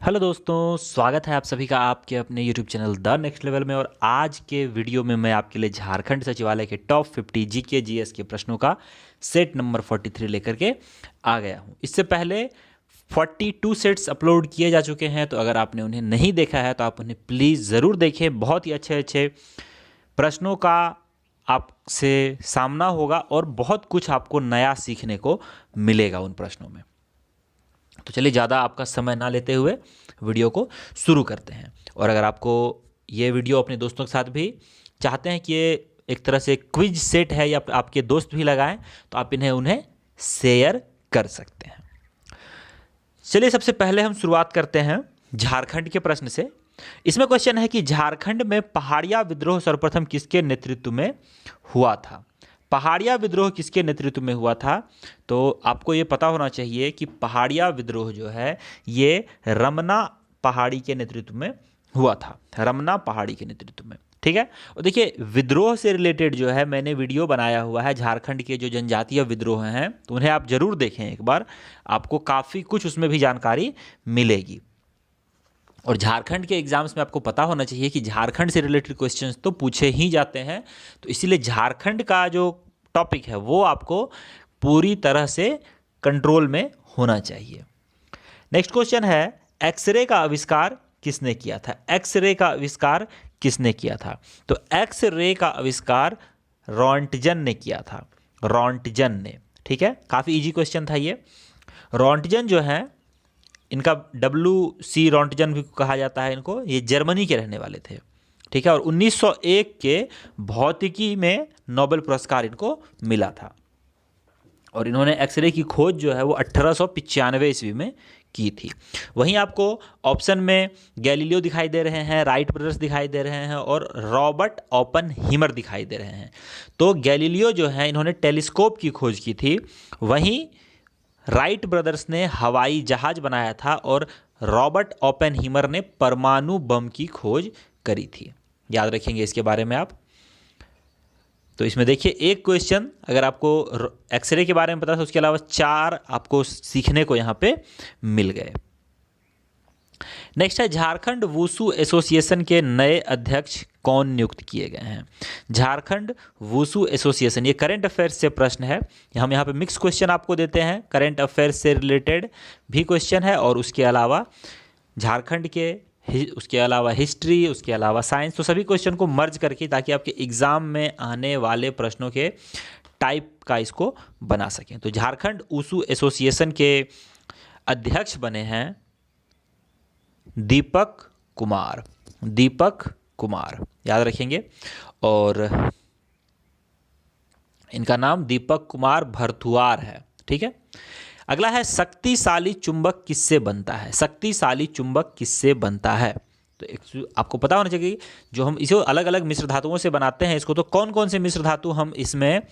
Hello दोस्तों, स्वागत है आप सभी का आपके अपने YouTube channel the next level में। और आज के वीडियो में मैं आपके लिए झारखंड सचिवालय के टॉप 50 जीके जीएस के प्रश्नों का सेट नंबर 43 लेकर के आ गया हूं। इससे पहले 42 सेट्स अपलोड किए जा चुके हैं, तो अगर आपने उन्हें नहीं देखा है तो आप उन्हें प्लीज़ ज़रूर देखें। बहुत ही अच्छे अच्छे प्रश्नों का आपसे सामना होगा और बहुत कुछ आपको नया सीखने को मिलेगा उन प्रश्नों में। तो चलिए ज़्यादा आपका समय ना लेते हुए वीडियो को शुरू करते हैं। और अगर आपको ये वीडियो अपने दोस्तों के साथ भी चाहते हैं कि ये एक तरह से क्विज सेट है या आपके दोस्त भी लगाएं, तो आप उन्हें शेयर कर सकते हैं। चलिए सबसे पहले हम शुरुआत करते हैं झारखंड के प्रश्न से। इसमें क्वेश्चन है कि झारखंड में पहाड़िया विद्रोह सर्वप्रथम किसके नेतृत्व में हुआ था। पहाड़िया विद्रोह किसके नेतृत्व में हुआ था? तो आपको ये पता होना चाहिए कि पहाड़िया विद्रोह जो है ये रमना पहाड़ी के नेतृत्व में हुआ था। रमना पहाड़ी के नेतृत्व में, ठीक है। और देखिए, विद्रोह से रिलेटेड जो है मैंने वीडियो बनाया हुआ है। झारखंड के जो जनजातीय विद्रोह हैं तो उन्हें आप जरूर देखें एक बार, आपको काफ़ी कुछ उसमें भी जानकारी मिलेगी। और झारखंड के एग्जाम्स में आपको पता होना चाहिए कि झारखंड से रिलेटेड क्वेश्चंस तो पूछे ही जाते हैं, तो इसीलिए झारखंड का जो टॉपिक है वो आपको पूरी तरह से कंट्रोल में होना चाहिए। नेक्स्ट क्वेश्चन है, एक्सरे का आविष्कार किसने किया था? एक्सरे का आविष्कार किसने किया था? तो एक्सरे का आविष्कार रॉन्टजन ने किया था। रॉन्टजन ने, ठीक है। काफ़ी इजी क्वेश्चन था ये। रॉन्टजन जो है, इनका WC रॉन्टजन भी कहा जाता है इनको। ये जर्मनी के रहने वाले थे, ठीक है। और 1901 के भौतिकी में नोबेल पुरस्कार इनको मिला था। और इन्होंने एक्सरे की खोज जो है वो 1895 ईस्वी में की थी। वहीं आपको ऑप्शन में गैलीलियो दिखाई दे रहे हैं, राइट ब्रदर्स दिखाई दे रहे हैं और रॉबर्ट ओपनहीमर दिखाई दे रहे हैं। तो गैलीलियो जो है इन्होंने टेलीस्कोप की खोज की थी, वहीं राइट ब्रदर्स ने हवाई जहाज बनाया था और रॉबर्ट ओपनहीमर ने परमाणु बम की खोज करी थी। याद रखेंगे इसके बारे में आप। तो इसमें देखिए, एक क्वेश्चन अगर आपको एक्सरे के बारे में पता था, उसके अलावा 4 आपको सीखने को यहाँ पे मिल गए। नेक्स्ट है, झारखंड वुशु एसोसिएशन के नए अध्यक्ष कौन नियुक्त किए गए हैं? झारखंड वुशु एसोसिएशन, ये करंट अफेयर्स से प्रश्न है। हम यहाँ पे मिक्स क्वेश्चन आपको देते हैं, करंट अफेयर्स से रिलेटेड भी क्वेश्चन है और उसके अलावा झारखंड के, उसके अलावा हिस्ट्री, उसके अलावा साइंस, तो सभी क्वेश्चन को मर्ज करके, ताकि आपके एग्जाम में आने वाले प्रश्नों के टाइप का इसको बना सकें। तो झारखंड वुशु एसोसिएशन के अध्यक्ष बने हैं दीपक कुमार। दीपक कुमार, याद रखेंगे। और इनका नाम दीपक कुमार भरथुआर है, ठीक है। अगला है, शक्तिशाली चुंबक किससे बनता है? शक्तिशाली चुंबक किससे बनता है? तो आपको पता होना चाहिए जो हम इसे अलग अलग मिश्र धातुओं से बनाते हैं इसको, तो कौन कौन से मिश्र धातु हम इसमें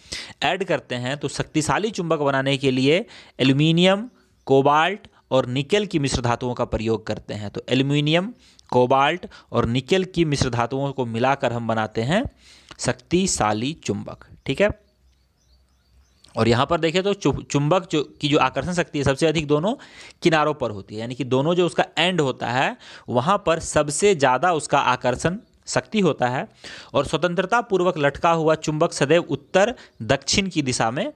ऐड करते हैं। तो शक्तिशाली चुंबक बनाने के लिए एल्यूमिनियम, कोबाल्ट और निकेल की मिश्र धातुओं का प्रयोग करते हैं। तो एल्यूमिनियम, कोबाल्ट और निकेल की मिश्र धातुओं को मिलाकर हम बनाते हैं शक्तिशाली चुंबक, ठीक है। और यहाँ पर देखें तो चुंबक की जो आकर्षण शक्ति है सबसे अधिक दोनों किनारों पर होती है, यानी कि दोनों जो उसका एंड होता है वहाँ पर सबसे ज़्यादा उसका आकर्षण शक्ति होता है। और स्वतंत्रता पूर्वक लटका हुआ चुंबक सदैव उत्तर दक्षिण की दिशा में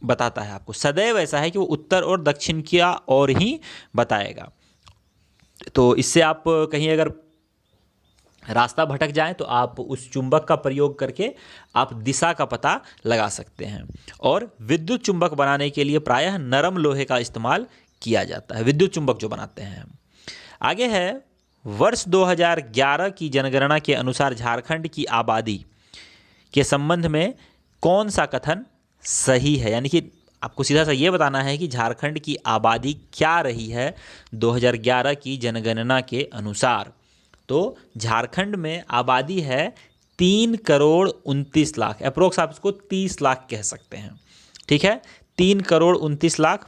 बताता है आपको। सदैव ऐसा है कि वो उत्तर और दक्षिण की ओर ही बताएगा। तो इससे आप कहीं अगर रास्ता भटक जाएं तो आप उस चुंबक का प्रयोग करके आप दिशा का पता लगा सकते हैं। और विद्युत चुंबक बनाने के लिए प्रायः नरम लोहे का इस्तेमाल किया जाता है, विद्युत चुंबक जो बनाते हैं। आगे है, वर्ष 2011 की जनगणना के अनुसार झारखंड की आबादी के संबंध में कौन सा कथन सही है? यानी कि आपको सीधा सा ये बताना है कि झारखंड की आबादी क्या रही है 2011 की जनगणना के अनुसार। तो झारखंड में आबादी है 3,29,00,000, अप्रोक्स आप इसको 30 लाख कह सकते हैं, ठीक है। 3,29,00,000,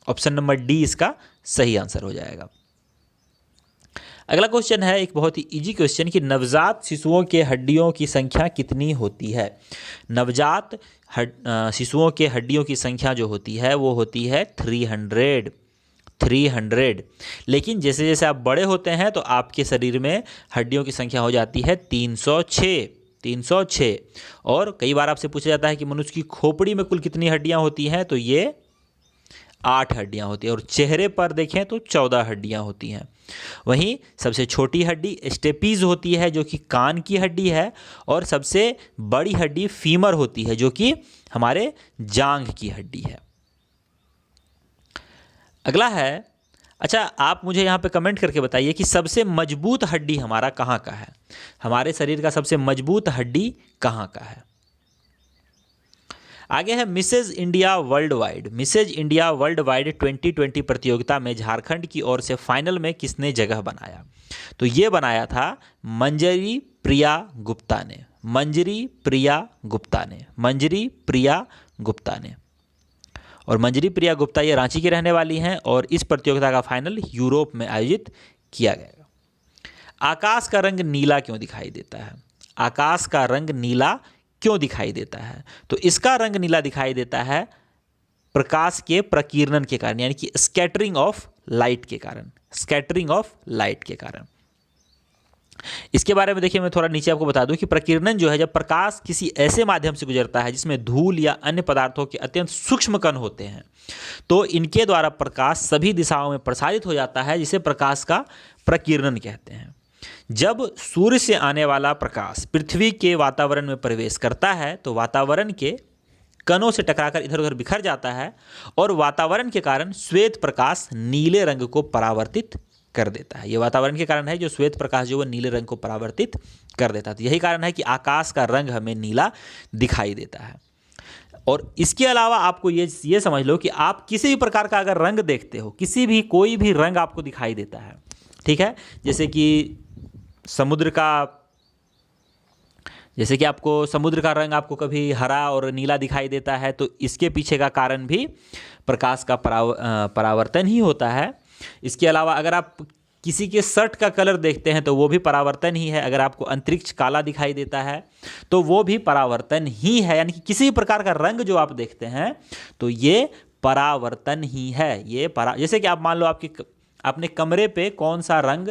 ऑप्शन नंबर डी इसका सही आंसर हो जाएगा। अगला क्वेश्चन है एक बहुत ही इजी क्वेश्चन कि नवजात शिशुओं के हड्डियों की संख्या कितनी होती है? नवजात शिशुओं के हड्डियों की संख्या जो होती है वो होती है 300। 300। लेकिन जैसे जैसे आप बड़े होते हैं तो आपके शरीर में हड्डियों की संख्या हो जाती है 306। और कई बार आपसे पूछा जाता है कि मनुष्य की खोपड़ी में कुल कितनी हड्डियां होती हैं, तो ये 8 हड्डियां होती हैं। और चेहरे पर देखें तो 14 हड्डियां होती हैं। वहीं सबसे छोटी हड्डी स्टेपीज होती है जो कि कान की हड्डी है, और सबसे बड़ी हड्डी फीमर होती है जो कि हमारे जांघ की हड्डी है। अगला है, अच्छा आप मुझे यहाँ पे कमेंट करके बताइए कि सबसे मजबूत हड्डी हमारा कहाँ का है, हमारे शरीर का सबसे मजबूत हड्डी कहाँ का है। आगे है Mrs India worldwide. Mrs India worldwide 2020 प्रतियोगिता में झारखंड की ओर से फाइनल में किसने जगह बनाया, तो ये बनाया था मंजरी प्रिया गुप्ता ने। मंजरी प्रिया गुप्ता ने। और मंजरी प्रिया गुप्ता ये रांची की रहने वाली हैं और इस प्रतियोगिता का फाइनल यूरोप में आयोजित किया गया। आकाश का रंग नीला क्यों दिखाई देता है, आकाश का रंग नीला क्यों दिखाई देता है, तो इसका रंग नीला दिखाई देता है प्रकाश के प्रकीर्णन के कारण, यानी कि स्कैटरिंग ऑफ लाइट के कारण। इसके बारे में देखिए, मैं थोड़ा नीचे आपको बता दूं कि प्रकीर्णन जो है, जब प्रकाश किसी ऐसे माध्यम से गुजरता है जिसमें धूल या अन्य पदार्थों के अत्यंत सूक्ष्म कण होते हैं, तो इनके द्वारा प्रकाश सभी दिशाओं में प्रसारित हो जाता है, जिसे प्रकाश का प्रकीर्णन कहते हैं। जब सूर्य से आने वाला प्रकाश पृथ्वी के वातावरण में प्रवेश करता है तो वातावरण के कणों से टकराकर इधर उधर बिखर जाता है, और वातावरण के कारण श्वेत प्रकाश नीले रंग को परावर्तित कर देता है। ये वातावरण के कारण है जो श्वेत प्रकाश जो वो नीले रंग को परावर्तित कर देता है। तो यही कारण है कि आकाश का रंग हमें नीला दिखाई देता है। और इसके अलावा आपको ये समझ लो कि आप किसी भी प्रकार का अगर रंग देखते हो, कोई भी रंग आपको दिखाई देता है, ठीक है, जैसे कि आपको समुद्र का रंग आपको कभी हरा और नीला दिखाई देता है, तो इसके पीछे का कारण भी प्रकाश का परावर्तन ही होता है। इसके अलावा अगर आप किसी के शर्ट का कलर देखते हैं तो वो भी परावर्तन ही है। अगर आपको अंतरिक्ष काला दिखाई देता है तो वो भी परावर्तन ही है, यानी कि किसी भी प्रकार का रंग जो आप देखते हैं तो ये परावर्तन ही है। जैसे कि आप मान लो आपने कमरे पे कौन सा रंग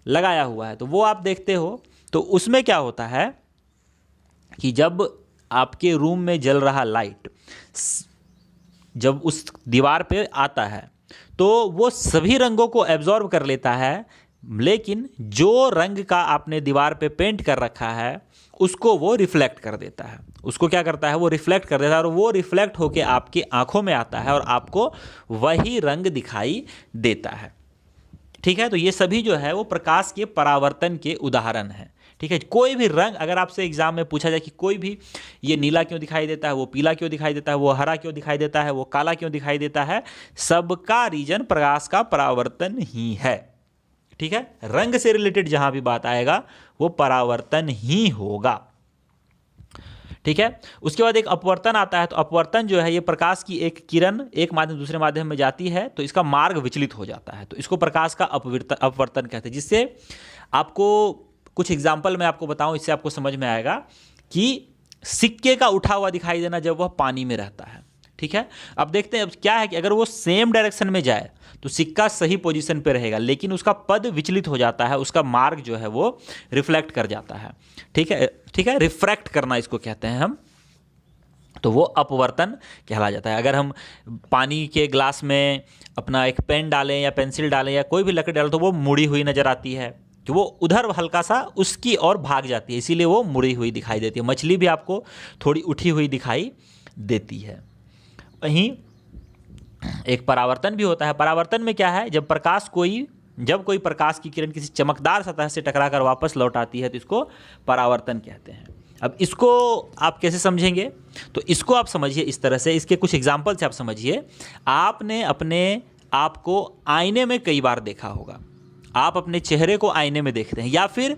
लगाया हुआ है, तो वो आप देखते हो, तो उसमें क्या होता है कि जब आपके रूम में जल रहा लाइट जब उस दीवार पे आता है तो वो सभी रंगों को एब्जॉर्ब कर लेता है, लेकिन जो रंग का आपने दीवार पे पेंट कर रखा है उसको वो रिफ्लेक्ट कर देता है। उसको क्या करता है, वो रिफ्लेक्ट कर देता है, और वो रिफ्लेक्ट होके आपकी आंखों में आता है और आपको वही रंग दिखाई देता है। ठीक है, तो ये सभी जो है वो प्रकाश के परावर्तन के उदाहरण हैं। ठीक है, कोई भी रंग अगर आपसे एग्जाम में पूछा जाए कि कोई भी ये नीला क्यों दिखाई देता है, वो पीला क्यों दिखाई देता है, वो हरा क्यों दिखाई देता है, वो काला क्यों दिखाई देता है, सबका रीजन प्रकाश का परावर्तन ही है। ठीक है, रंग से रिलेटेड जहां भी बात आएगा वो परावर्तन ही होगा। ठीक है, उसके बाद एक अपवर्तन आता है। तो अपवर्तन जो है ये प्रकाश की एक किरण एक माध्यम दूसरे माध्यम में जाती है तो इसका मार्ग विचलित हो जाता है, तो इसको प्रकाश का अपवर्तन कहते हैं। जिससे आपको कुछ एग्जाम्पल मैं आपको बताऊं, इससे आपको समझ में आएगा कि सिक्के का उठा हुआ दिखाई देना जब वह पानी में रहता है। ठीक है, अब देखते हैं अब क्या है कि अगर वो सेम डायरेक्शन में जाए तो सिक्का सही पोजीशन पे रहेगा, लेकिन उसका पद विचलित हो जाता है, उसका मार्ग जो है वो रिफ्लेक्ट कर जाता है। ठीक है, रिफ्रैक्ट करना इसको कहते हैं हम, तो वो अपवर्तन कहला जाता है। अगर हम पानी के ग्लास में अपना एक पेन डालें या पेंसिल डालें या कोई भी लकड़ी डालें तो वो मुड़ी हुई नजर आती है, कि वो उधर हल्का सा उसकी ओर भाग जाती है, इसीलिए वो मुड़ी हुई दिखाई देती है। मछली भी आपको थोड़ी उठी हुई दिखाई देती है। वहीं एक परावर्तन भी होता है। परावर्तन में क्या है, जब कोई प्रकाश की किरण किसी चमकदार सतह से टकराकर वापस लौट आती है तो इसको परावर्तन कहते हैं। अब इसको आप कैसे समझेंगे, तो इसको आप समझिए इस तरह से, इसके कुछ एग्जाम्पल से आप समझिए। आपने अपने आप को आईने में कई बार देखा होगा, आप अपने चेहरे को आईने में देखते हैं, या फिर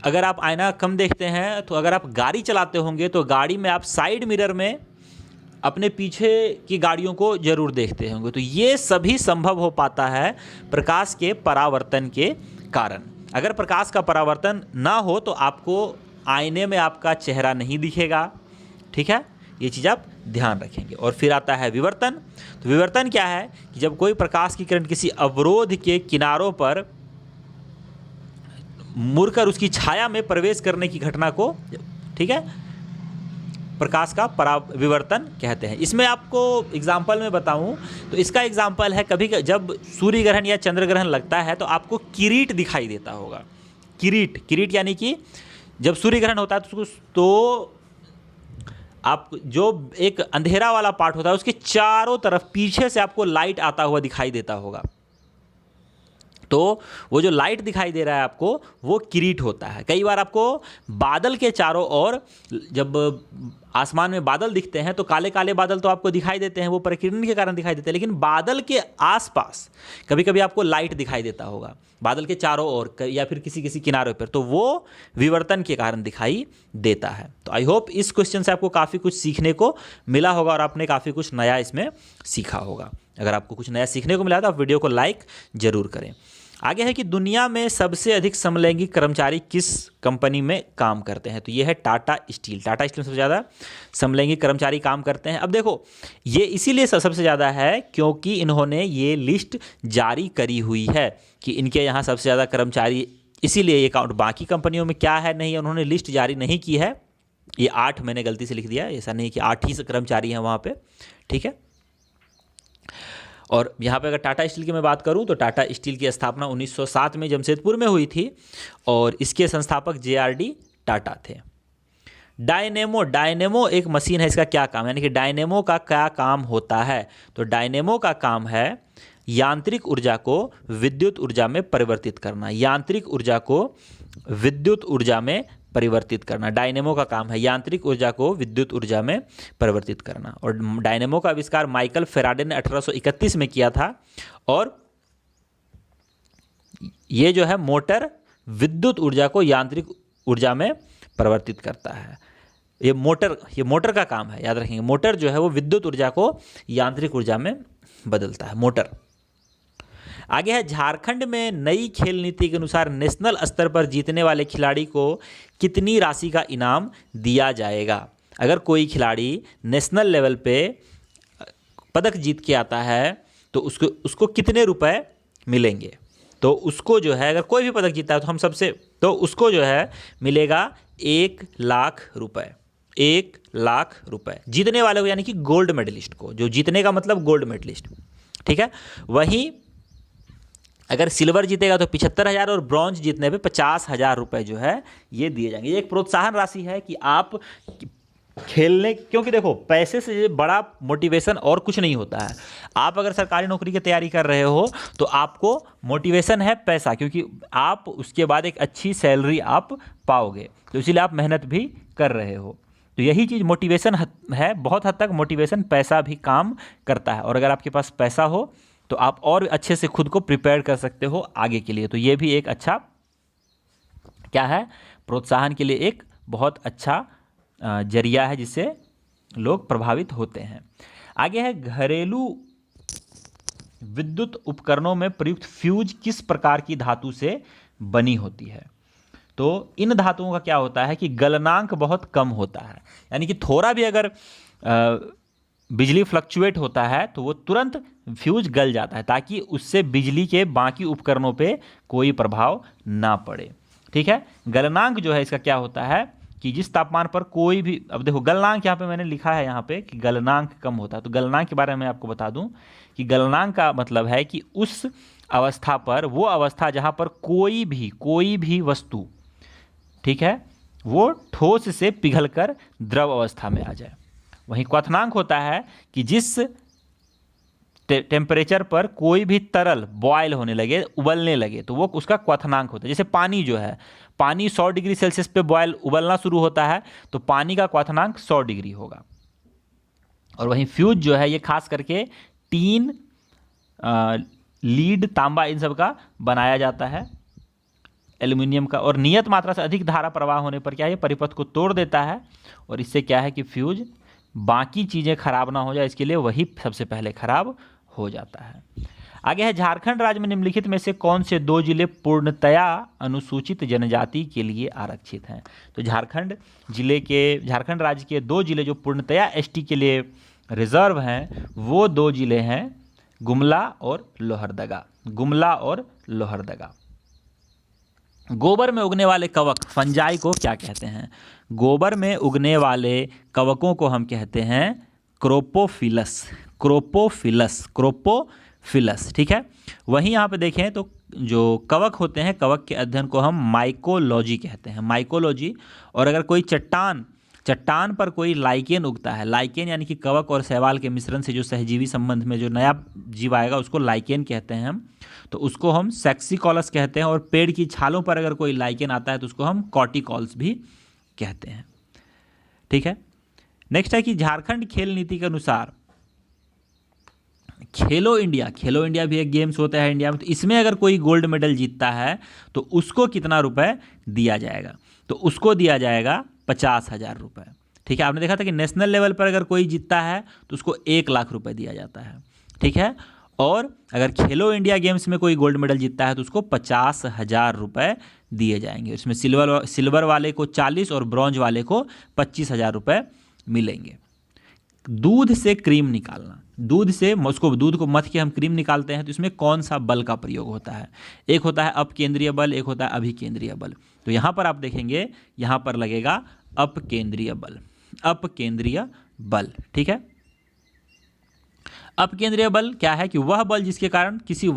अगर आप आईना कम देखते हैं तो अगर आप गाड़ी चलाते होंगे तो गाड़ी में आप साइड मिरर में अपने पीछे की गाड़ियों को जरूर देखते होंगे। तो ये सभी संभव हो पाता है प्रकाश के परावर्तन के कारण। अगर प्रकाश का परावर्तन ना हो तो आपको आईने में आपका चेहरा नहीं दिखेगा। ठीक है, ये चीज़ आप ध्यान रखेंगे। और फिर आता है विवर्तन। तो विवर्तन क्या है कि जब कोई प्रकाश की किरण किसी अवरोध के किनारों पर मुड़कर उसकी छाया में प्रवेश करने की घटना को, ठीक है, प्रकाश का पराविवर्तन कहते हैं। इसमें आपको एग्जाम्पल में बताऊं तो इसका एग्जाम्पल है, कभी जब सूर्य ग्रहण या चंद्र ग्रहण लगता है तो आपको किरीट दिखाई देता होगा। किरीट यानी कि जब सूर्य ग्रहण होता है तो आप जो एक अंधेरा वाला पार्ट होता है उसके चारों तरफ पीछे से आपको लाइट आता हुआ दिखाई देता होगा। तो वो जो लाइट दिखाई दे रहा है आपको, वो किरीट होता है। कई बार आपको बादल के चारों ओर, जब आसमान में बादल दिखते हैं तो काले काले बादल तो आपको दिखाई देते हैं, वो प्रकिरण के कारण दिखाई देते हैं, लेकिन बादल के आसपास कभी कभी आपको लाइट दिखाई देता होगा, बादल के चारों ओर या फिर किसी किसी किनारे पर, तो वो विवर्तन के कारण दिखाई देता है। तो आई होप इस क्वेश्चन से आपको काफ़ी कुछ सीखने को मिला होगा और आपने काफ़ी कुछ नया इसमें सीखा होगा। अगर आपको कुछ नया सीखने को मिला तो आप वीडियो को लाइक जरूर करें। आगे है कि दुनिया में सबसे अधिक समलैंगिक कर्मचारी किस कंपनी में काम करते हैं? तो ये है टाटा स्टील। टाटा स्टील में सबसे ज़्यादा समलैंगिक कर्मचारी काम करते हैं। अब देखो, ये इसीलिए सबसे ज़्यादा है क्योंकि इन्होंने ये लिस्ट जारी करी हुई है कि इनके यहाँ सबसे ज़्यादा कर्मचारी, इसीलिए ये काउंट। बाकी कंपनियों में क्या है, नहीं, उन्होंने लिस्ट जारी नहीं की है। ये 8 मैंने गलती से लिख दिया, ऐसा नहीं कि 8 ही कर्मचारी हैं वहाँ पर, ठीक है। और यहाँ पे अगर टाटा स्टील की मैं बात करूँ तो टाटा स्टील की स्थापना 1907 में जमशेदपुर में हुई थी और इसके संस्थापक JRD टाटा थे। डायनेमो एक मशीन है, इसका क्या काम है, यानी कि डायनेमो का क्या काम होता है? तो डायनेमो का काम है यांत्रिक ऊर्जा को विद्युत ऊर्जा में परिवर्तित करना। यांत्रिक ऊर्जा को विद्युत ऊर्जा में परिवर्तित करना डायनेमो का काम है, यांत्रिक ऊर्जा को विद्युत ऊर्जा में परिवर्तित करना। और डायनेमो का आविष्कार माइकल फेराडे ने 1831 में किया था। और ये जो है मोटर विद्युत ऊर्जा को यांत्रिक ऊर्जा में परिवर्तित करता है। ये मोटर का काम है, याद रखेंगे। मोटर जो है वो विद्युत ऊर्जा को यांत्रिक ऊर्जा में बदलता है, मोटर। आगे है, झारखंड में नई खेल नीति के अनुसार नेशनल स्तर पर जीतने वाले खिलाड़ी को कितनी राशि का इनाम दिया जाएगा? अगर कोई खिलाड़ी नेशनल लेवल पे पदक जीत के आता है तो उसको कितने रुपए मिलेंगे? तो उसको जो है, अगर कोई भी पदक जीता है तो हम सबसे, तो उसको जो है मिलेगा 1 लाख रुपए। 1 लाख रुपए जीतने वाले को, यानी कि गोल्ड मेडलिस्ट को। जो जीतने का मतलब गोल्ड मेडलिस्ट, ठीक है। वहीं अगर सिल्वर जीतेगा तो 75,000 और ब्रॉन्ज जीतने पे 50,000 रुपए जो है ये दिए जाएंगे। ये एक प्रोत्साहन राशि है कि आप खेलने, क्योंकि देखो पैसे से बड़ा मोटिवेशन और कुछ नहीं होता है। आप अगर सरकारी नौकरी की तैयारी कर रहे हो तो आपको मोटिवेशन है पैसा, क्योंकि आप उसके बाद एक अच्छी सैलरी आप पाओगे, तो इसीलिए आप मेहनत भी कर रहे हो। तो यही चीज़ मोटिवेशन है। बहुत हद तक मोटिवेशन पैसा भी काम करता है, और अगर आपके पास पैसा हो तो आप और अच्छे से खुद को प्रिपेयर कर सकते हो आगे के लिए। तो ये भी एक अच्छा क्या है, प्रोत्साहन के लिए एक बहुत अच्छा जरिया है जिससे लोग प्रभावित होते हैं। आगे है, घरेलू विद्युत उपकरणों में प्रयुक्त फ्यूज किस प्रकार की धातु से बनी होती है? तो इन धातुओं का क्या होता है कि गलनांक बहुत कम होता है, यानी कि थोड़ा भी अगर बिजली फ्लक्चुएट होता है तो वो तुरंत फ्यूज गल जाता है, ताकि उससे बिजली के बाकी उपकरणों पे कोई प्रभाव ना पड़े, ठीक है। गलनांक जो है इसका क्या होता है कि जिस तापमान पर कोई भी, अब देखो गलनांक यहाँ पे मैंने लिखा है यहाँ पे कि गलनांक कम होता है। तो गलनांक के बारे में आपको बता दूं कि गलनांक का मतलब है कि उस अवस्था पर, वो अवस्था जहाँ पर कोई भी वस्तु, ठीक है, वो ठोस से पिघलकर द्रव अवस्था में आ जाए। वहीं क्वथनांक होता है कि जिस टेम्परेचर पर कोई भी तरल बॉयल होने लगे, उबलने लगे, तो वो उसका क्वथनांक होता है। जैसे पानी जो है, पानी 100 डिग्री सेल्सियस पे बॉयल उबलना शुरू होता है तो पानी का क्वथनांक 100 डिग्री होगा। और वहीं फ्यूज जो है ये खास करके टीन, लीड, तांबा, इन सब का बनाया जाता है, एल्युमिनियम का। और नियत मात्रा से अधिक धारा प्रवाह होने पर क्या है, परिपथ को तोड़ देता है, और इससे क्या है कि फ्यूज बाकी चीज़ें खराब ना हो जाए, इसके लिए वही सबसे पहले खराब हो जाता है। आगे है झारखंड राज्य में निम्नलिखित में से कौन से 2 जिले पूर्णतया अनुसूचित जनजाति के लिए आरक्षित हैं। तो झारखंड राज्य के 2 जिले जो पूर्णतया एसटी के लिए रिजर्व हैं वो 2 जिले हैं गुमला और लोहरदगा। गुमला और लोहरदगा। गोबर में उगने वाले कवक फंजाई को क्या कहते हैं। गोबर में उगने वाले कवकों को हम कहते हैं क्रोपोफिलस। क्रोपोफिलस, क्रोपोफिलस, ठीक है। वहीं यहाँ पे देखें तो जो कवक होते हैं, कवक के अध्ययन को हम माइकोलॉजी कहते हैं, माइकोलॉजी। और अगर कोई चट्टान पर कोई लाइकेन उगता है, लाइकेन यानी कि कवक और शैवाल के मिश्रण से जो सहजीवी संबंध में जो नया जीव आएगा उसको लाइकेन कहते हैं हम, तो उसको हम सेक्सिकॉलस कहते हैं। और पेड़ की छालों पर अगर कोई लाइकेन आता है तो उसको हम कॉर्टिकॉल्स भी कहते हैं, ठीक है। नेक्स्ट है कि झारखंड खेल नीति के अनुसार खेलो इंडिया भी एक गेम्स होता है इंडिया में, तो इसमें अगर कोई गोल्ड मेडल जीतता है तो उसको कितना रुपए दिया जाएगा। तो उसको दिया जाएगा 50,000 रुपये, ठीक है। आपने देखा था कि नेशनल लेवल पर अगर कोई जीतता है तो उसको 1 लाख रुपए दिया जाता है, ठीक है। और अगर खेलो इंडिया गेम्स में कोई गोल्ड मेडल जीतता है तो उसको 50,000 रुपये दिए जाएंगे। इसमें सिल्वर वाले को 40 और ब्रॉन्ज वाले को 25,000 रुपये मिलेंगे। दूध से क्रीम निकालना, दूध को मथ के हम क्रीम निकालते हैं, तो इसमें कौन सा बल का प्रयोग होता है। एक होता है अपकेंद्रीय बल, एक होता है अभिकेंद्रीय बल। तो यहाँ पर आप देखेंगे, यहाँ पर लगेगा अपकेंद्रीय बल, अपकेंद्रीय बल, ठीक है। अपकेंद्रीय बल क्या है कि वह बल जिसके कारण किसी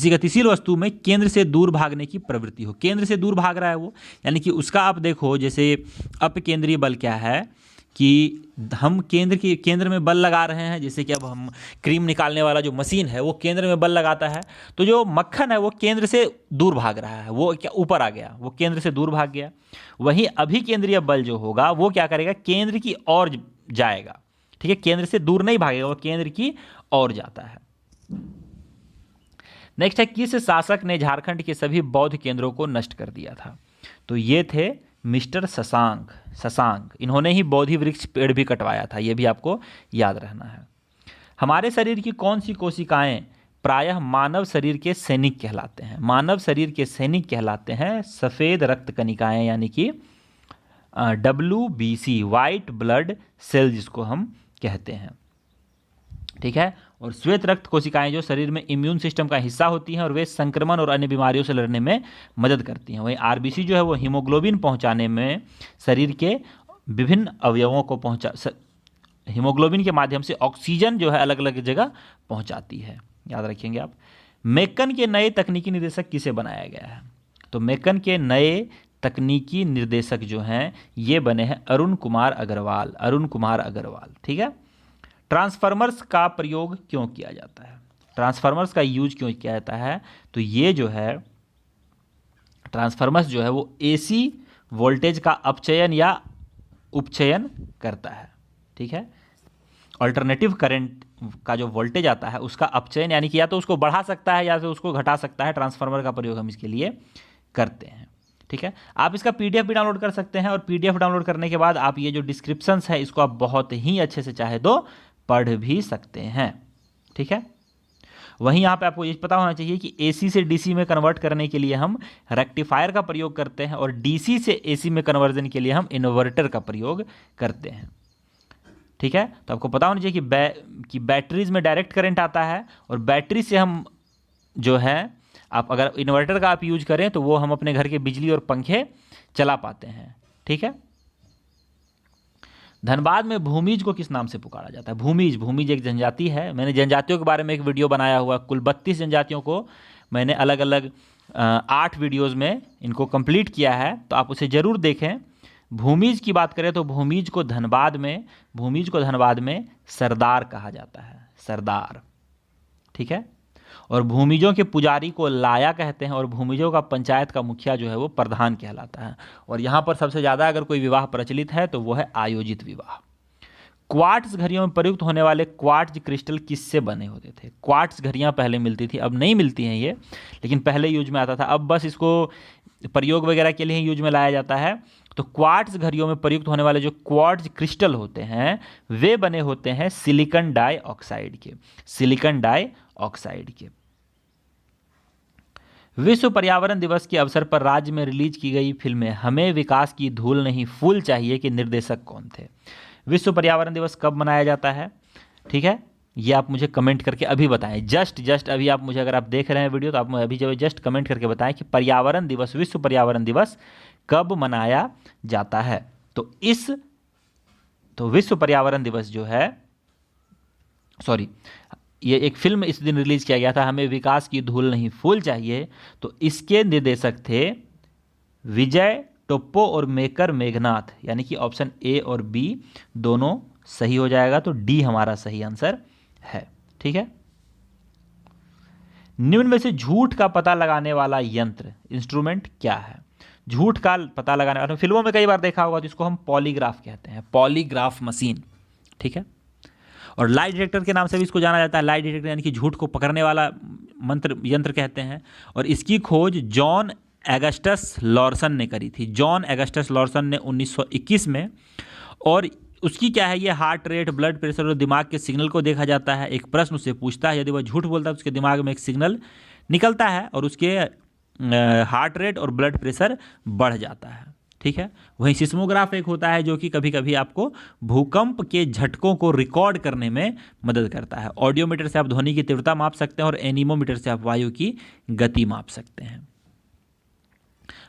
गतिशील वस्तु में केंद्र से दूर भागने की प्रवृत्ति हो। केंद्र से दूर भाग रहा है वो, यानी कि उसका आप देखो, जैसे अपकेंद्रीय बल क्या है कि हम केंद्र में बल लगा रहे हैं। जैसे कि अब हम क्रीम निकालने वाला जो मशीन है वो केंद्र में बल लगाता है, तो जो मक्खन है वो केंद्र से दूर भाग रहा है, वो क्या ऊपर आ गया, वो केंद्र से दूर भाग गया। वहीं अभिकेंद्रीय बल जो होगा वो क्या करेगा, केंद्र की ओर जाएगा, ठीक है। केंद्र से दूर नहीं भागेगा, वो केंद्र की ओर जाता है। नेक्स्ट है, किस शासक ने झारखंड के सभी बौद्ध केंद्रों को नष्ट कर दिया था। तो ये थे मिस्टर शशांक। इन्होंने ही बोधि वृक्ष पेड़ भी कटवाया था, ये भी आपको याद रहना है। हमारे शरीर की कौन सी कोशिकाएं प्रायः मानव शरीर के सैनिक कहलाते हैं। मानव शरीर के सैनिक कहलाते हैं सफ़ेद रक्त कणिकाएं, यानी कि WBC, वाइट ब्लड सेल जिसको हम कहते हैं, ठीक है। और श्वेत रक्त कोशिकाएं जो शरीर में इम्यून सिस्टम का हिस्सा होती हैं और वे संक्रमण और अन्य बीमारियों से लड़ने में मदद करती हैं। वहीं RBC जो है वो हीमोग्लोबिन पहुंचाने में शरीर के विभिन्न अवयवों को हीमोग्लोबिन के माध्यम से ऑक्सीजन जो है अलग अलग जगह पहुंचाती है, याद रखेंगे आप। मेक्कन के नए तकनीकी निर्देशक किसे बनाया गया है। तो मेक्कन के नए तकनीकी निर्देशक जो हैं ये बने हैं अरुण कुमार अग्रवाल, ठीक है। ट्रांसफार्मर्स का प्रयोग क्यों किया जाता है, ट्रांसफार्मर्स का यूज क्यों किया जाता है। तो ये जो है ट्रांसफार्मर्स जो है वो AC वोल्टेज का अपचयन या उपचयन करता है, ठीक है। अल्टरनेटिव करंट का जो वोल्टेज आता है उसका अपचयन, यानी कि या तो उसको बढ़ा सकता है या तो उसको घटा सकता है। ट्रांसफार्मर का प्रयोग हम इसके लिए करते हैं, ठीक है। आप इसका PDF भी डाउनलोड कर सकते हैं, और PDF डाउनलोड करने के बाद आप ये जो डिस्क्रिप्शंस है इसको आप बहुत ही अच्छे से चाहे तो पढ़ भी सकते हैं, ठीक है। वहीं यहाँ पे आपको ये पता होना चाहिए कि AC से DC में कन्वर्ट करने के लिए हम रेक्टिफायर का प्रयोग करते हैं, और DC से AC में कन्वर्जन के लिए हम इन्वर्टर का प्रयोग करते हैं, ठीक है। तो आपको पता होना चाहिए कि बैटरीज में डायरेक्ट करंट आता है, और बैटरी से हम जो है आप अगर इन्वर्टर का आप यूज करें तो वो हम अपने घर के बिजली और पंखे चला पाते हैं, ठीक है। धनबाद में भूमिज को किस नाम से पुकारा जाता है। भूमिज एक जनजाति है। मैंने जनजातियों के बारे में एक वीडियो बनाया हुआ, कुल 32 जनजातियों को मैंने अलग अलग 8 वीडियोज़ में इनको कंप्लीट किया है, तो आप उसे ज़रूर देखें। भूमिज की बात करें तो भूमिज को धनबाद में सरदार कहा जाता है, सरदार, ठीक है। और भूमिजों के पुजारी को लाया कहते हैं, और भूमिजों का पंचायत का मुखिया जो है वो प्रधान कहलाता है। और यहाँ पर सबसे ज़्यादा अगर कोई विवाह प्रचलित है तो वो है आयोजित विवाह। क्वार्ट्ज घड़ियों में प्रयुक्त होने वाले क्वार्ट्ज क्रिस्टल किससे बने होते थे। क्वार्ट्ज घड़ियाँ पहले मिलती थी, अब नहीं मिलती हैं ये, लेकिन पहले यूज में आता था। अब बस इसको प्रयोग वगैरह के लिए यूज में लाया जाता है। तो क्वार्ट्ज घड़ियों में प्रयुक्त होने वाले जो क्वार्ट्ज क्रिस्टल होते हैं वे बने होते हैं सिलिकॉन डाइऑक्साइड के, सिलिकॉन डाइऑक्साइड के। विश्व पर्यावरण दिवस के अवसर पर राज्य में रिलीज की गई फिल्में हमें विकास की धूल नहीं फूल चाहिए के निर्देशक कौन थे? विश्व पर्यावरण दिवस कब मनाया जाता है? ठीक है, ये आप मुझे कमेंट करके अभी बताएं। जस्ट अभी आप मुझे, अगर आप देख रहे हैं वीडियो तो आप मुझे अभी जस्ट कमेंट करके बताएं कि पर्यावरण दिवस, विश्व पर्यावरण दिवस कब मनाया जाता है। तो विश्व पर्यावरण दिवस जो है, सॉरी, ये एक फिल्म इस दिन रिलीज किया गया था, हमें विकास की धूल नहीं फूल चाहिए। तो इसके निर्देशक थे विजय टोप्पो और मेकर मेघनाथ, यानी कि ऑप्शन ए और बी दोनों सही हो जाएगा। तो डी हमारा सही आंसर है। ठीक है, निम्न में से झूठ का पता लगाने वाला यंत्र, इंस्ट्रूमेंट क्या है? झूठ का पता लगाने वाला, फिल्मों में कई बार देखा होगा, तो इसको हम पॉलीग्राफ कहते हैं, पॉलीग्राफ मशीन। ठीक है, और लाई डिटेक्टर के नाम से भी इसको जाना जाता है। लाई डिटेक्टर यानी कि झूठ को पकड़ने वाला यंत्र कहते हैं। और इसकी खोज जॉन एगस्टस लॉर्सन ने करी थी, जॉन एगस्टस लॉर्सन ने 1921 में। और उसकी क्या है, ये हार्ट रेट, ब्लड प्रेशर और दिमाग के सिग्नल को देखा जाता है। एक प्रश्न उससे पूछता है, यदि वह झूठ बोलता है तो उसके दिमाग में एक सिग्नल निकलता है और उसके हार्ट रेट और ब्लड प्रेशर बढ़ जाता है। ठीक है, वहीं सिस्मोग्राफ एक होता है जो कि कभी कभी आपको भूकंप के झटकों को रिकॉर्ड करने में मदद करता है। ऑडियोमीटर से आप ध्वनि की तीव्रता माप सकते हैं और एनीमोमीटर से आप वायु की गति माप सकते हैं।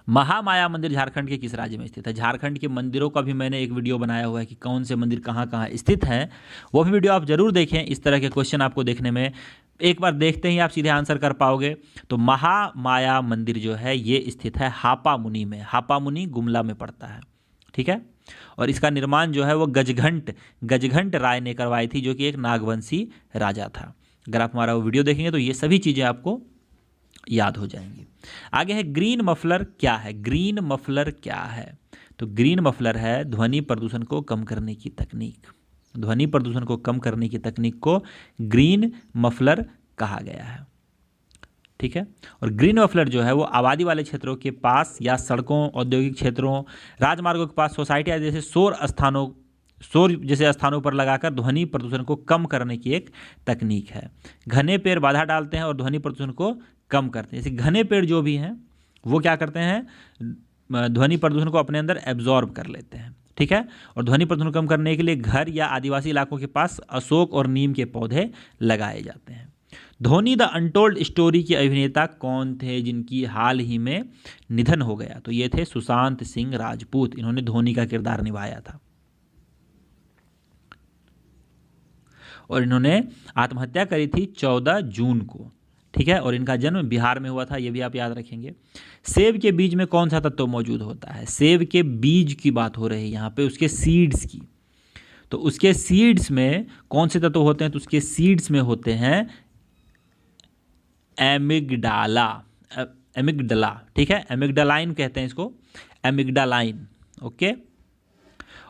महामाया मंदिर झारखंड के किस राज्य में स्थित है? झारखंड के मंदिरों का भी मैंने एक वीडियो बनाया हुआ है कि कौन से मंदिर कहाँ कहाँ स्थित हैं, वो भी वीडियो आप जरूर देखें। इस तरह के क्वेश्चन आपको देखने में एक बार देखते ही आप सीधे आंसर कर पाओगे। तो महामाया मंदिर जो है ये स्थित है हापामुनी में, हापामुनी गुमला में पड़ता है। ठीक है, और इसका निर्माण जो है वो गजघंट राय ने करवाई थी, जो कि एक नागवंशी राजा था। अगर आप हमारा वो वीडियो देखेंगे तो ये सभी चीज़ें आपको याद हो जाएंगी। आगे है ग्रीन मफलर क्या है? ग्रीन मफलर क्या है? तो ग्रीन मफलर है ध्वनि प्रदूषण को कम करने की तकनीक। ध्वनि प्रदूषण को कम करने की तकनीक को ग्रीन मफलर कहा गया है। ठीक है, और ग्रीन मफलर जो है वो आबादी वाले क्षेत्रों के पास या सड़कों, औद्योगिक क्षेत्रों, राजमार्गों के पास, सोसाइटी आदि जैसे शोर जैसे स्थानों पर लगाकर ध्वनि प्रदूषण को कम करने की एक तकनीक है। घने पेड़ बाधा डालते हैं और ध्वनि प्रदूषण को कम करते हैं। जैसे घने पेड़ जो भी हैं वो क्या करते हैं, ध्वनि प्रदूषण को अपने अंदर एब्जॉर्ब कर लेते हैं। ठीक है, और ध्वनि प्रदूषण कम करने के लिए घर या आदिवासी इलाकों के पास अशोक और नीम के पौधे लगाए जाते हैं। धोनी द अनटोल्ड स्टोरी के अभिनेता कौन थे जिनकी हाल ही में निधन हो गया? तो ये थे सुशांत सिंह राजपूत। इन्होंने धोनी का किरदार निभाया था और इन्होंने आत्महत्या करी थी 14 जून को। ठीक है, और इनका जन्म बिहार में हुआ था, ये भी आप याद रखेंगे। सेब के बीज में कौन सा तत्व मौजूद होता है? सेब के बीज की बात हो रही है यहाँ पे, उसके सीड्स की। तो उसके सीड्स में कौन से तत्व होते हैं? तो उसके सीड्स में होते हैं एमिगडाला, ठीक है, एमिगडालाइन कहते हैं इसको, एमिगडालाइन। ओके,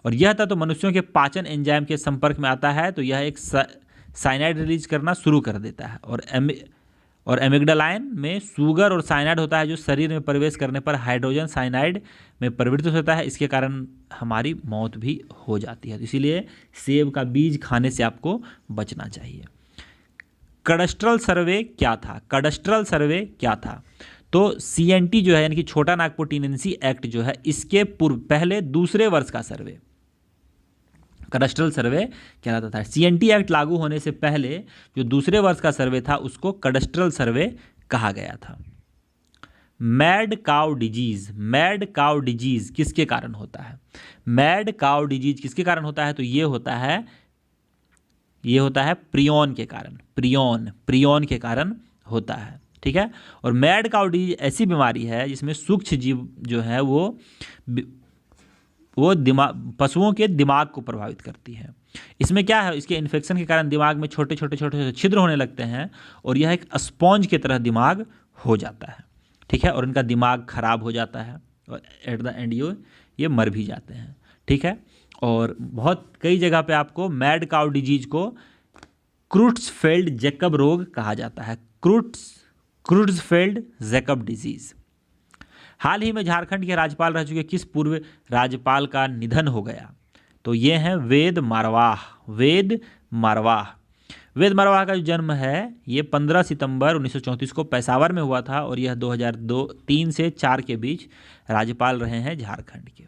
और यह तत्व मनुष्यों के पाचन एंजाइम के संपर्क में आता है तो यह एक साइनाइड रिलीज करना शुरू कर देता है। और एमिगडालाइन में शुगर और साइनाइड होता है जो शरीर में प्रवेश करने पर हाइड्रोजन साइनाइड में परिवर्तित होता है। इसके कारण हमारी मौत भी हो जाती है। तो इसीलिए सेब का बीज खाने से आपको बचना चाहिए। कडस्ट्रल सर्वे क्या था? कडस्ट्रल सर्वे क्या था? तो CNT जो है यानी कि छोटा नागपुर टेनेंसी एक्ट जो है, इसके पहले दूसरे वर्ष का सर्वे कडस्ट्रल सर्वे कहलाता था। CNT एक्ट लागू होने से पहले जो दूसरे वर्ष का सर्वे था उसको कडस्ट्रल सर्वे कहा गया था। मैड काउ डिजीज किसके कारण होता है? मैड काउ डिजीज किसके कारण होता है? तो ये होता है प्रियन के कारण, प्रियन के कारण होता है। ठीक है, और मैड काउ डिजीज ऐसी बीमारी है जिसमें सूक्ष्म जीव जो है वो पशुओं के दिमाग को प्रभावित करती है। इसमें क्या है, इसके इन्फेक्शन के कारण दिमाग में छोटे छोटे छिद्र होने लगते हैं और यह एक स्पॉन्ज की तरह दिमाग हो जाता है। ठीक है, और इनका दिमाग खराब हो जाता है और एट द एंड ये मर भी जाते हैं। ठीक है, और बहुत कई जगह पे आपको मैड काउ डिजीज को क्रुट्सफेल्ड जैकब रोग कहा जाता है, क्रुट्सफेल्ड जैकब डिजीज। हाल ही में झारखंड के राज्यपाल रह चुके किस पूर्व राज्यपाल का निधन हो गया? तो ये हैं वेद मारवाह। वेद मारवाह। वेद मारवाह का जो जन्म है ये 15 सितंबर 1934 को पेशावर में हुआ था और यह 2003 से 4 के बीच राज्यपाल रहे हैं झारखंड के।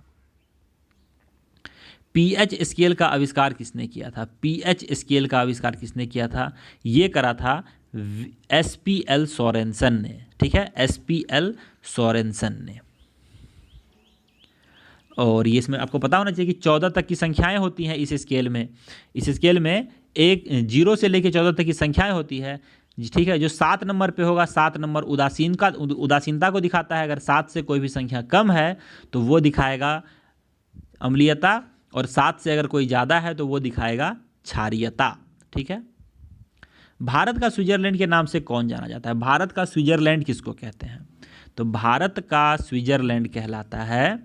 पीएच स्केल का आविष्कार किसने किया था? पीएच स्केल का आविष्कार किसने किया था? ये करा था एसपीएल सोरेनसन ने। ठीक है, एसपीएल सोरेनसन ने। और ये इसमें आपको पता होना चाहिए कि 14 तक की संख्याएं होती हैं इस स्केल में। इस स्केल में 0 से लेकर 14 तक की संख्याएं होती है। ठीक है, जो 7 नंबर पे होगा, 7 नंबर उदासीनता को दिखाता है। अगर 7 से कोई भी संख्या कम है तो वो दिखाएगा अम्लीयता, और 7 से अगर कोई ज़्यादा है तो वो दिखाएगा क्षारीयता। ठीक है। भारत का स्विट्जरलैंड के नाम से कौन जाना जाता है? भारत का स्विट्जरलैंड किसको कहते हैं? तो भारत का स्विट्जरलैंड कहलाता है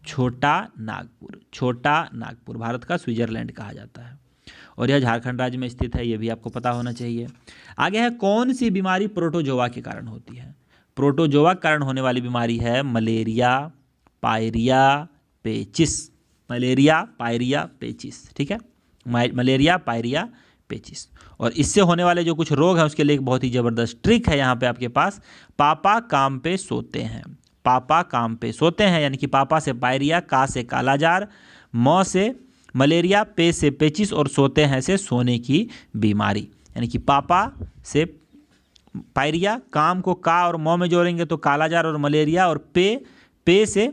छोटा नागपुर। छोटा नागपुर भारत का स्विट्जरलैंड कहा जाता है और यह झारखंड राज्य में स्थित है, यह भी आपको पता होना चाहिए। आगे है, कौन सी बीमारी प्रोटोजोआ के कारण होती है? प्रोटोजोआ के कारण होने वाली बीमारी है मलेरिया, पायरिया, पेचिस। मलेरिया, पायरिया, पेचिस। ठीक है, मलेरिया, पायरिया, पेचिस। और इससे होने वाले जो कुछ रोग हैं उसके लिए एक बहुत ही ज़बरदस्त ट्रिक है यहाँ पे आपके पास। पापा काम पे सोते हैं। पापा काम पे सोते हैं, यानी कि पापा से पायरिया, का से कालाजार, म से मलेरिया, पे से पेचिस और सोते हैं से सोने की बीमारी। यानी कि पापा से पायरिया, काम को का और म में जोड़ेंगे तो कालाजार और मलेरिया, और पे से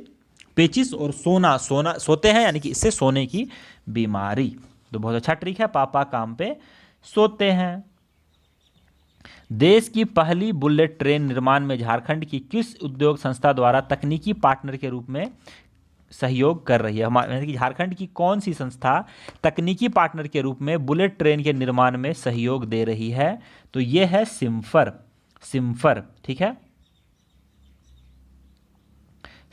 पेचिस और सोते हैं, यानी कि इससे सोने की बीमारी। तो बहुत अच्छा ट्रिक है, पापा काम पे सोते हैं। देश की पहली बुलेट ट्रेन निर्माण में झारखंड की किस उद्योग संस्था द्वारा तकनीकी पार्टनर के रूप में सहयोग कर रही है? हमारे कि झारखंड की कौन सी संस्था तकनीकी पार्टनर के रूप में बुलेट ट्रेन के निर्माण में सहयोग दे रही है? तो ये है सिम्फर। सिम्फर। ठीक है,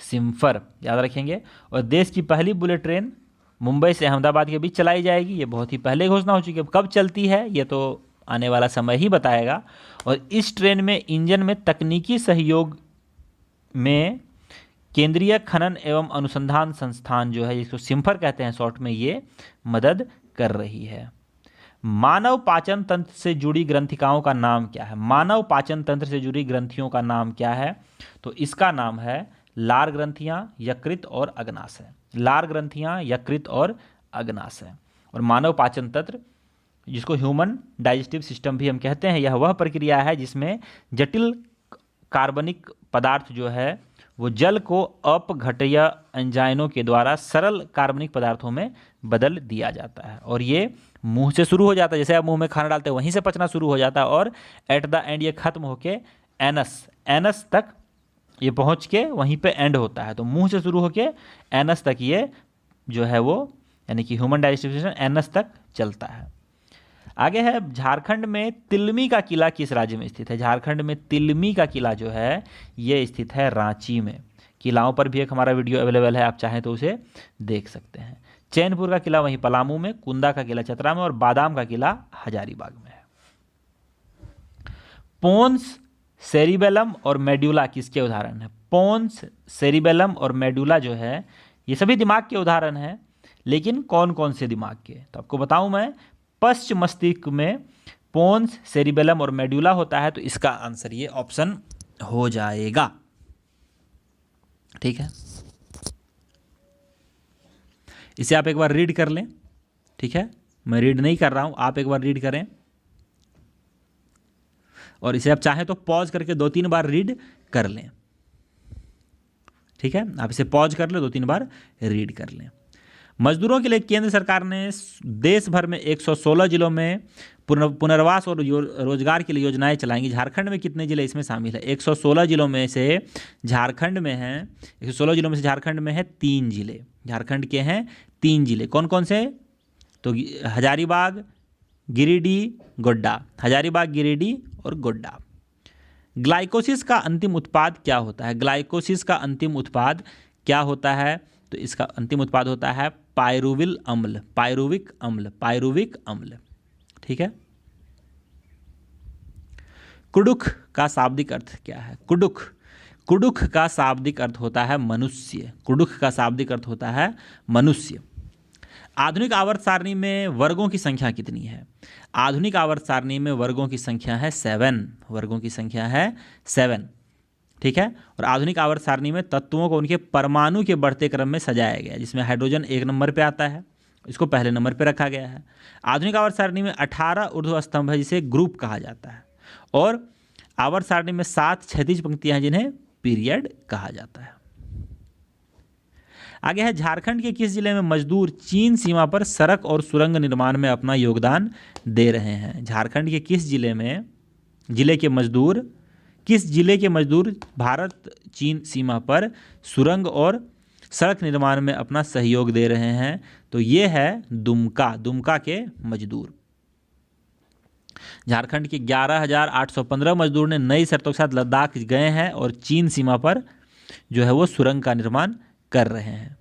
सिम्फर याद रखेंगे। और देश की पहली बुलेट ट्रेन मुंबई से अहमदाबाद के बीच चलाई जाएगी। ये बहुत ही पहले घोषणा हो चुकी है, कब चलती है ये तो आने वाला समय ही बताएगा। और इस ट्रेन में इंजन में तकनीकी सहयोग में केंद्रीय खनन एवं अनुसंधान संस्थान जो है, जिसको सिम्फर कहते हैं शॉर्ट में, ये मदद कर रही है। मानव पाचन तंत्र से जुड़ी ग्रंथिकाओं का नाम क्या है? मानव पाचन तंत्र से जुड़ी ग्रंथियों का नाम क्या है? तो इसका नाम है लार ग्रंथियां, यकृत और अग्नाशय। लार ग्रंथियां, यकृत और अग्नाशय। और मानव पाचन तंत्र, जिसको ह्यूमन डाइजेस्टिव सिस्टम भी हम कहते हैं, यह वह प्रक्रिया है जिसमें जटिल कार्बनिक पदार्थ जो है वो जल को अपघट्य एंजाइमों के द्वारा सरल कार्बनिक पदार्थों में बदल दिया जाता है। और ये मुंह से शुरू हो जाता है, जैसे आप मुंह में खाना डालते हैं वहीं से पचना शुरू हो जाता है, और एट द एंड ये खत्म होके एनस तक ये पहुंच के वहीं पे एंड होता है। तो मुंह से शुरू होके एनस तक ये जो है वो, यानी कि ह्यूमन डाइजेस्टिव सिस्टम एनस तक चलता है। आगे है, झारखंड में तिलमी का किला किस राज्य में स्थित है? झारखंड में तिलमी का किला जो है ये स्थित है रांची में। किलाओं पर भी एक हमारा वीडियो अवेलेबल है, आप चाहें तो उसे देख सकते हैं। चैनपुर का किला वहीं पलामू में, कुंदा का किला चतरा में, और बादाम का किला हजारीबाग में है। पोन्स, सेरिबेलम और मेडुला किसके उदाहरण है? पोन्स, सेरिबेलम और मेडुला जो है ये सभी दिमाग के उदाहरण हैं, लेकिन कौन कौन से दिमाग के? तो आपको बताऊं मैं, पश्च मस्तिष्क में पोन्स, सेरिबेलम और मेडुला होता है, तो इसका आंसर ये ऑप्शन हो जाएगा। ठीक है, इसे आप एक बार रीड कर लें। ठीक है, मैं रीड नहीं कर रहा हूं, आप एक बार रीड करें, और इसे आप चाहें तो पॉज करके 2-3 बार रीड कर लें। ठीक है, आप इसे पॉज कर ले, 2-3 बार रीड कर लें। मजदूरों के लिए केंद्र सरकार ने देश भर में 116 जिलों में पुनर्वास और रोजगार के लिए योजनाएं चलाएंगी। झारखंड में कितने जिले इसमें शामिल है? 116 जिलों में से झारखंड में हैं, 116 जिलों में से झारखंड में है 3 जिले। झारखंड के हैं 3 जिले, कौन कौन से? तो हजारीबाग, गिरिडीह, गोड्डा। हजारीबाग, गिरिडीह और गोड्डा। ग्लाइकोसिस का अंतिम उत्पाद क्या होता है? ग्लाइकोसिस का अंतिम उत्पाद क्या होता है? तो इसका अंतिम उत्पाद होता है पायरुविल अम्ल, पायरुविक अम्ल, पायरुविक अम्ल। ठीक है, कुडुख का शाब्दिक अर्थ क्या है? कुडुख, कुडुख का शाब्दिक अर्थ होता है मनुष्य। कुडुख का शाब्दिक अर्थ होता है मनुष्य। आधुनिक आवर्त सारणी में वर्गों की संख्या कितनी है? आधुनिक आवर्त सारणी में वर्गों की संख्या है 7। वर्गों की संख्या है 7, ठीक है। और आधुनिक आवर्त सारणी में तत्वों को उनके परमाणु के बढ़ते क्रम में सजाया गया है, जिसमें हाइड्रोजन 1 नंबर पे आता है, इसको पहले नंबर पे रखा गया है। आधुनिक आवर्त सारणी में 18 ऊर्ध्व स्तंभ है, जिसे ग्रुप कहा जाता है। और आवर्त सारणी में 7 क्षैतिज पंक्तियां हैं, जिन्हें पीरियड कहा जाता है। आगे है, झारखंड के किस जिले में मजदूर चीन सीमा पर सड़क और सुरंग निर्माण में अपना योगदान दे रहे हैं? झारखंड के किस जिले के मजदूर भारत चीन सीमा पर सुरंग और सड़क निर्माण में अपना सहयोग दे रहे हैं? तो ये है दुमका के मजदूर। झारखंड के 11,815 मजदूर ने नई शर्तों के साथ लद्दाख गए हैं और चीन सीमा पर जो है वो सुरंग का निर्माण कर रहे हैं।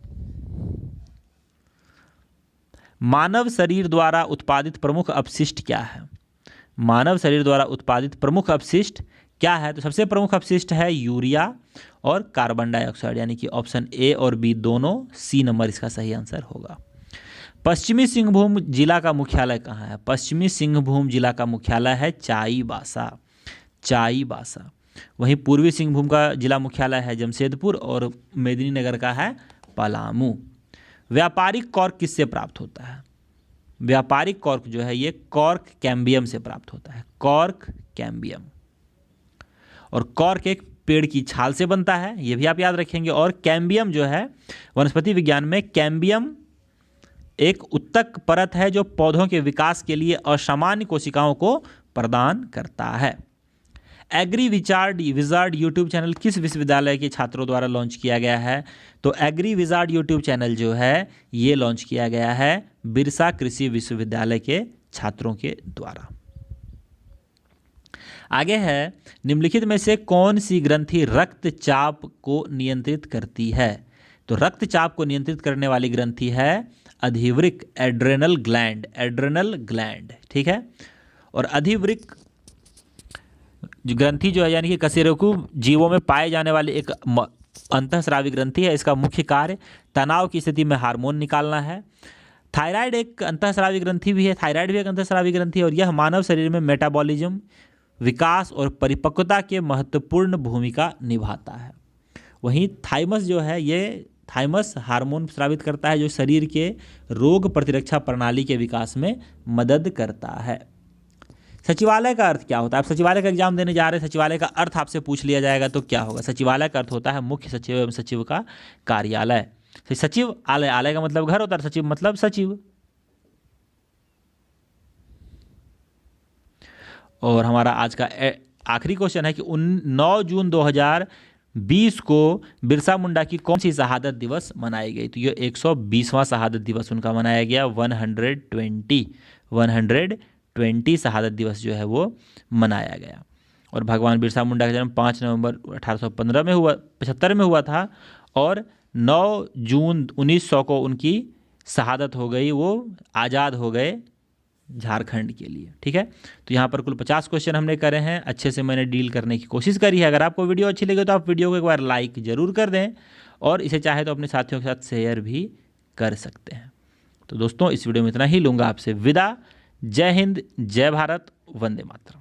मानव शरीर द्वारा उत्पादित प्रमुख अपशिष्ट क्या है? मानव शरीर द्वारा उत्पादित प्रमुख अपशिष्ट क्या है? तो सबसे प्रमुख अपशिष्ट है यूरिया और कार्बन डाइऑक्साइड, यानी कि ऑप्शन ए और बी दोनों, सी नंबर इसका सही आंसर होगा। पश्चिमी सिंहभूम जिला का मुख्यालय कहाँ है? पश्चिमी सिंहभूम जिला का मुख्यालय है चाईबासा। वहीं पूर्वी सिंहभूम का जिला मुख्यालय है जमशेदपुर और मेदिनीनगर का है पलामू। व्यापारिक कॉर्क किससे प्राप्त होता है? व्यापारिक कॉर्क जो है ये कॉर्क कैम्बियम से प्राप्त होता है, कॉर्क कैम्बियम। और कॉर्क एक पेड़ की छाल से बनता है, ये भी आप याद रखेंगे। और कैम्बियम जो है वनस्पति विज्ञान में कैम्बियम एक उत्तक परत है जो पौधों के विकास के लिए असामान्य कोशिकाओं को प्रदान करता है। एग्री विजार्ड यूट्यूब चैनल किस विश्वविद्यालय के छात्रों द्वारा लॉन्च किया गया है? तो एग्री विजार्ड यूट्यूब चैनल जो है ये लॉन्च किया गया है बिरसा कृषि विश्वविद्यालय के छात्रों के द्वारा। आगे है, निम्नलिखित में से कौन सी ग्रंथि रक्तचाप को नियंत्रित करती है? तो रक्तचाप को नियंत्रित करने वाली ग्रंथि है अधिवृक्क, एड्रेनल ग्लैंड, ठीक है। और अधिवृक्क ग्रंथि जो है यानी कि कशेरुकी जीवों में पाए जाने वाली एक अंतःस्रावी ग्रंथि है। इसका मुख्य कार्य तनाव की स्थिति में हार्मोन निकालना है। थायराइड एक अंतःस्रावी ग्रंथि भी है, थायराइड भी एक अंतःस्रावी ग्रंथि है और यह मानव शरीर में मेटाबॉलिज्म, विकास और परिपक्वता के महत्वपूर्ण भूमिका निभाता है। वहीं थाइमस जो है ये थाइमस हार्मोन स्रावित करता है जो शरीर के रोग प्रतिरक्षा प्रणाली के विकास में मदद करता है। सचिवालय का अर्थ क्या होता है? आप सचिवालय का एग्जाम देने जा रहे हैं, सचिवालय का अर्थ आपसे पूछ लिया जाएगा तो क्या होगा? सचिवालय का अर्थ होता है मुख्य सचिव एवं सचिव का कार्यालय। सचिव आलय का मतलब घर होता है, सचिव मतलब सचिव। और हमारा आज का आखिरी क्वेश्चन है कि 9 जून 2020 को बिरसा मुंडा की कौन सी शहादत दिवस मनाई गई? तो ये 120वां शहादत दिवस उनका मनाया गया। 120 शहादत दिवस जो है वो मनाया गया। और भगवान बिरसा मुंडा का जन्म 5 नवंबर 1875 में हुआ था और 9 जून 1900 को उनकी शहादत हो गई, वो आज़ाद हो गए झारखंड के लिए, ठीक है। तो यहाँ पर कुल 50 क्वेश्चन हमने करे हैं, अच्छे से मैंने डील करने की कोशिश करी है। अगर आपको वीडियो अच्छी लगे तो आप वीडियो को एक बार लाइक ज़रूर कर दें और इसे चाहे तो अपने साथियों के साथ शेयर भी कर सकते हैं। तो दोस्तों इस वीडियो में इतना ही, लूँगा आपसे विदा। जय हिंद, जय भारत, वंदे मातरम।